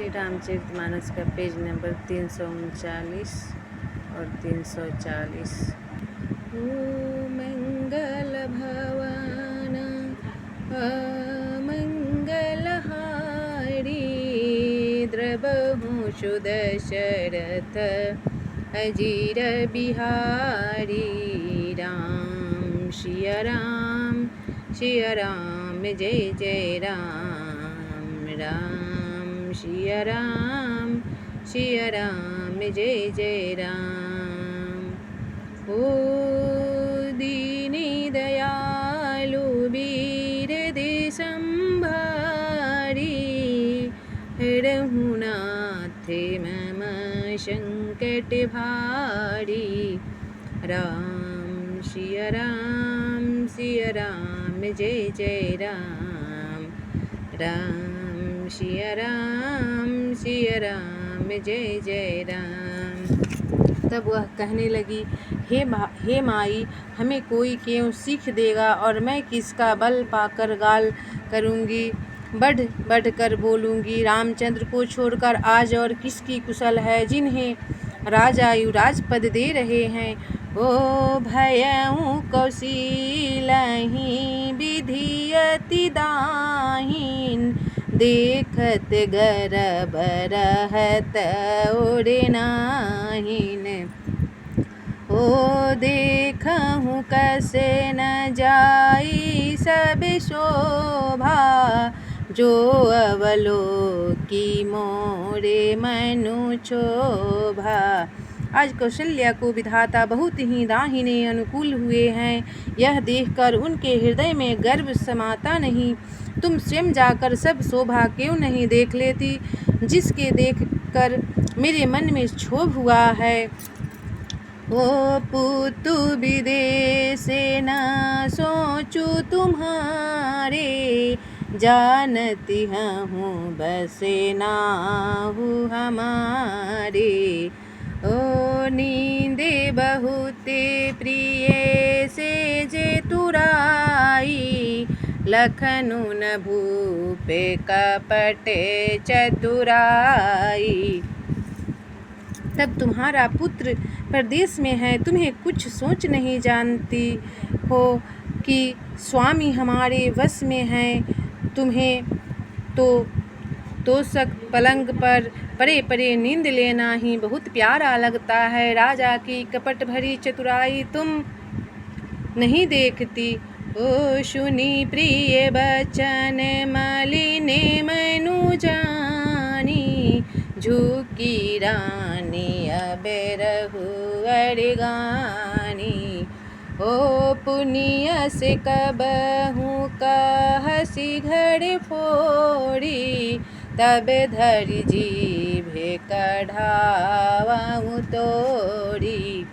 श्री रामचरितमानस का page number 339 और 340। ओ मंगल भवन अमंगलहारी, द्रवहु सुदशरथ अजीर बिहारी। राम सिया राम जय जय राम। राम सिया राम जय जय राम। ओ दीनी दयालु वीर दिसंभारी, रघुनाथ मम संकट भारी। राम सिया राम जय जय राम। राम सिया राम जय जय राम। तब वह कहने लगी, हे माई, हमें कोई क्यों सीख देगा और मैं किसका बल पाकर गाल करूँगी, बढ़ कर बोलूँगी। रामचंद्र को छोड़कर आज और किसकी कुशल है, जिन्हें राजा युवराज पद दे रहे हैं। ओ भयउ कौशीलहि विधि अति दाहीन, देखत गर्भ रहत ओरे नाहिन। ओ देखहु कसे न जाई सब शोभा, जो अवलोकी मोरे मनु क्षोभा। आज कौशल्या को विधाता बहुत ही दाहिने अनुकूल हुए हैं, यह देखकर उनके हृदय में गर्व समाता नहीं। तुम स्वयं जाकर सब शोभा क्यों नहीं देख लेती, जिसके देखकर मेरे मन में क्षोभ हुआ है। ओ पुतु विदेश न सोचू तुम्हारे, जानती हूँ बसे नाहु हमारे। ओ नींदे बहुत प्रिय से जे तुराई, लखनु न भूपे कपट चतुराई। तब तुम्हारा पुत्र प्रदेश में है, तुम्हें कुछ सोच नहीं जानती हो कि स्वामी हमारे वश में हैं। तुम्हें तो तोषक पलंग पर परे परे नींद लेना ही बहुत प्यारा लगता है। राजा की कपट भरी चतुराई तुम नहीं देखती। ओ सुनी प्रिय बचन मलिने मनु जानी, झुकी रानी अब रहु अरगानी। ओ पुनिय से कबहू कहसी घर फोड़ी, तब धरि जीभे कढ़ावहु तोड़ी।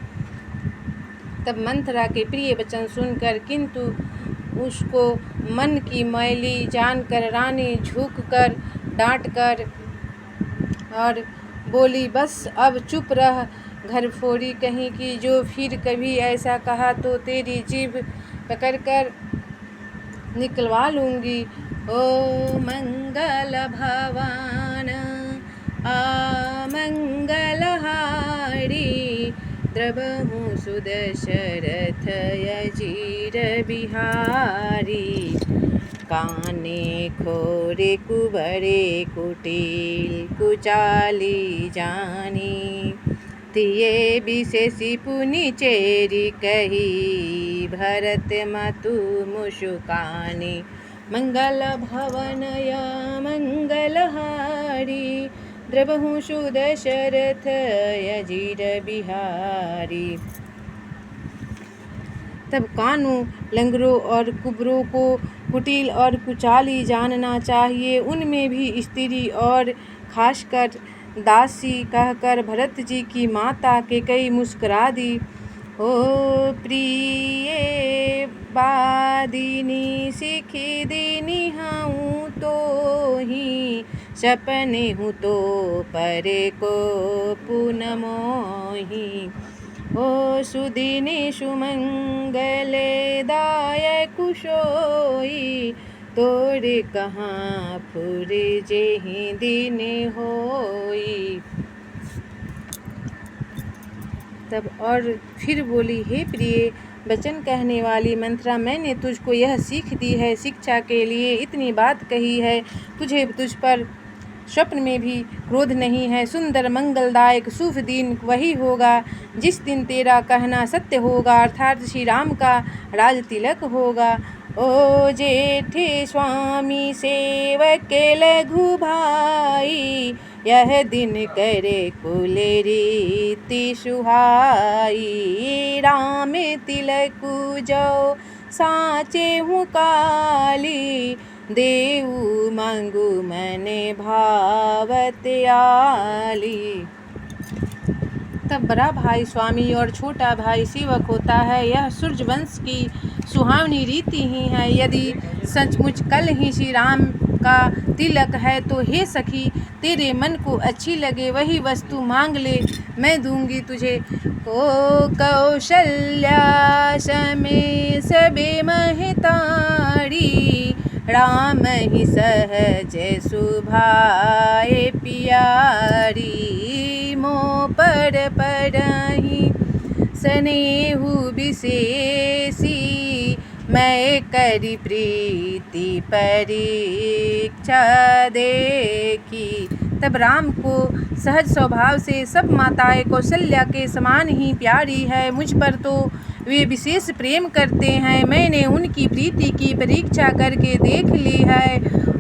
तब मंथरा के प्रिय वचन सुनकर किंतु उसको मन की मैली जानकर रानी झुककर डांटकर और बोली, बस अब चुप रह घर फोड़ी कहीं की, जो फिर कभी ऐसा कहा तो तेरी जीभ पकड़कर निकलवा लूँगी। ओ मंगल भवन अमंगलहारी, द्रवहु सुदशरथ अजीर बिहारी। काने खोरे कुबरे कुटिल कुचाली जानी, तिये विशेषी पुनि चेरी कही, भरत मतु मुशुकानी। मंगल भवन अमंगलहारी, द्रवहु सुदशरथ अजीर बिहारी। तब कानों, लंगरों और कुबरों को कुटिल और कुचाली जानना चाहिए, उनमें भी स्त्री और खासकर दासी कहकर भरत जी की माता कैकेयी मुस्कुरा दी। ओ प्रिय बादिनी सिखी दीनी हूँ तो ही, सपने हूँ तो परे को पुन मोही। ओ सुदिनी सुमंगले दायक सोई, तोरे कहाँ फुरे जेहि दिन होई। तब और फिर बोली, हे प्रिय वचन कहने वाली मंथरा, मैंने तुझको यह सीख दी है, शिक्षा के लिए इतनी बात कही है। तुझ पर स्वप्न में भी क्रोध नहीं है। सुंदर मंगलदायक शुभ दिन वही होगा जिस दिन तेरा कहना सत्य होगा, अर्थात श्री राम का राज तिलक होगा। ओ जेठे स्वामी सेवक लघु भाई, यह दिन करे कुल रीति सुहाई। राम तिलक जो साचे हूँ काली, देऊ मांगू मने भावत आली। तब बड़ा भाई स्वामी और छोटा भाई सेवक होता है। यह सूर्यवंश की सुहावनी रीति ही है। यदि सचमुच कल ही श्री राम का तिलक है तो हे सखी, तेरे मन को अच्छी लगे वही वस्तु मांग ले, मैं दूंगी तुझे। ओ कौशल्या समे सबे महतारी, राम ही सहज सुभाए प्यारी। मोह पर परहि स्नेहु विशेषी, मैं करी प्रीति परीक्षा देखी। तब राम को सहज स्वभाव से सब माताएं कौशल्या के समान ही प्यारी है। मुझ पर तो वे विशेष प्रेम करते हैं। मैंने उनकी प्रीति की परीक्षा करके देख ली है।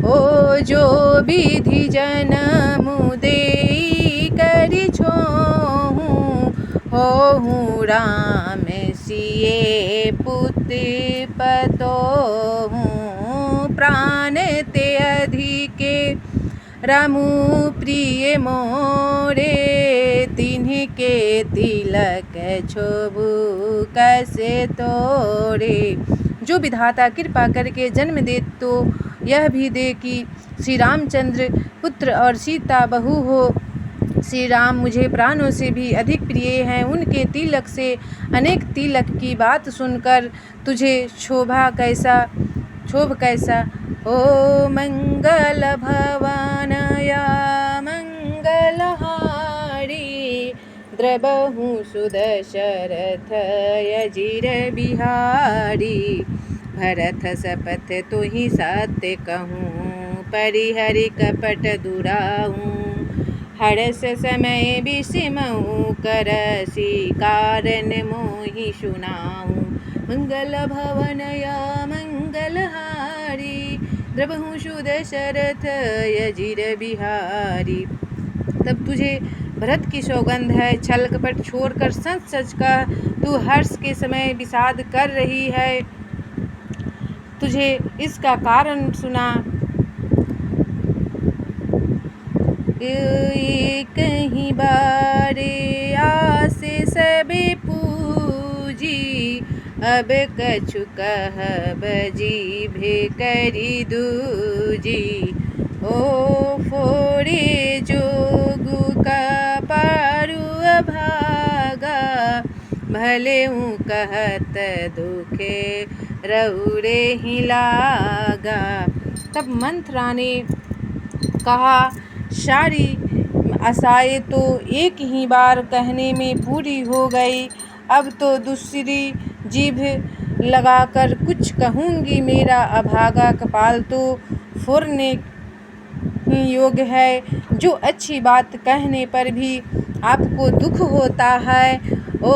ओ जो विधि जन्म देई करि छोहूँ, होहूँ राम सिए पुत्र पतोहूँ। प्राण ते अधिके रामु प्रिय मोरे, तिन्हके तिलक छोबू कैसे तोड़े। जो विधाता कृपा करके जन्म दे तो यह भी दे कि श्री रामचंद्र पुत्र और सीता बहू हो। श्री राम मुझे प्राणों से भी अधिक प्रिय हैं। उनके तिलक से अनेक तिलक की बात सुनकर तुझे क्षोभ कैसा। ओ मंगल भवनया मंगलहारी, द्रबहु सुदशरथ अजिर बिहारी। भरत सपथ तुहि सत्य कहूँ, परिहरि कपट दुराऊँ। हरस समय विषमऊ करसी, कारण मोहि सुनाऊँ। मंगल भवनया मंगलहारी, द्रबहु सुदशरथ अजिर बिहारी। तब तुझे भरत की सौगंध है, छल कपट छोड़कर सच सच का तू हर्ष के समय विषाद कर रही है। तुझे इसका कारण सुना। कहीं बारे आसे सबे पूजी, अब कछु कहब जीभे करी दूजी। ओ फोड़े जोगु का पारु अभागा, भले हूँ कहत दुखे रउरे ही लागा। तब मंथरा ने कहा, सारी आशाएं तो एक ही बार कहने में पूरी हो गई, अब तो दूसरी जीभ लगाकर कुछ कहूँगी। मेरा अभागा कपाल तो फोड़ने ही योग्य है। जो अच्छी बात कहने पर भी आपको दुख होता है। ओ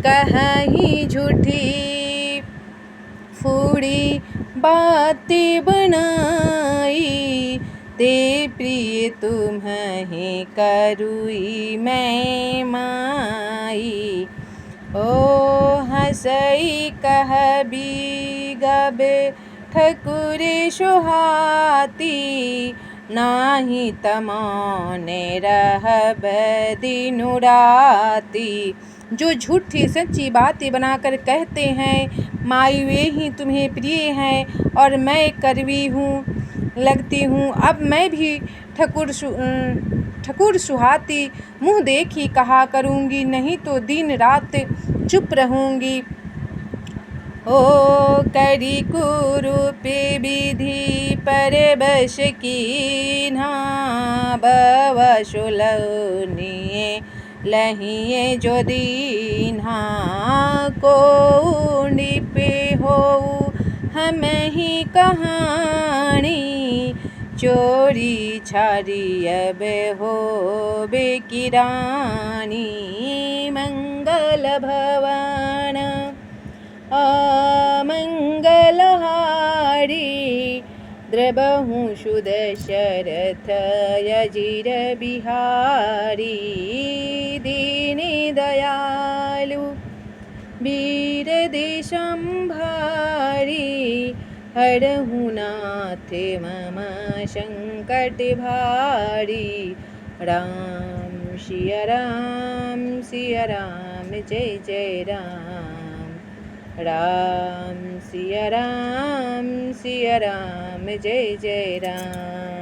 कहीं झूठी फूड़ी बातें बनाई, ते प्रिय तुम्हें करुई मैं माई। ओ हंसई कहबी गब ठकुरे सुहाती, नाही तमौने रहब दिनु राती। जो झूठी सच्ची बातें बनाकर कहते हैं, माई वे ही तुम्हें प्रिय हैं और मैं कड़वी हूँ लगती हूँ। अब मैं भी ठकुर सुहाती मुँह देखी कहा करूँगी, नहीं तो दिन रात चुप रहूँगी। ओ करी कुरूपी विधि परवश कीन्हा बवशुलनिये लहिए जो दीन्हा को निपे हो हम ही कहानी चोरी छारी अब हो बेकिरानी मंगल भवन अमंगलहारी द्रबहु सुदशरथ यजिर बिहारी दीनि दयालु वीर देशंभारी हरहु नाथ मम संकट भारी राम सिया राम जय जय राम राम सिया राम जय जय राम।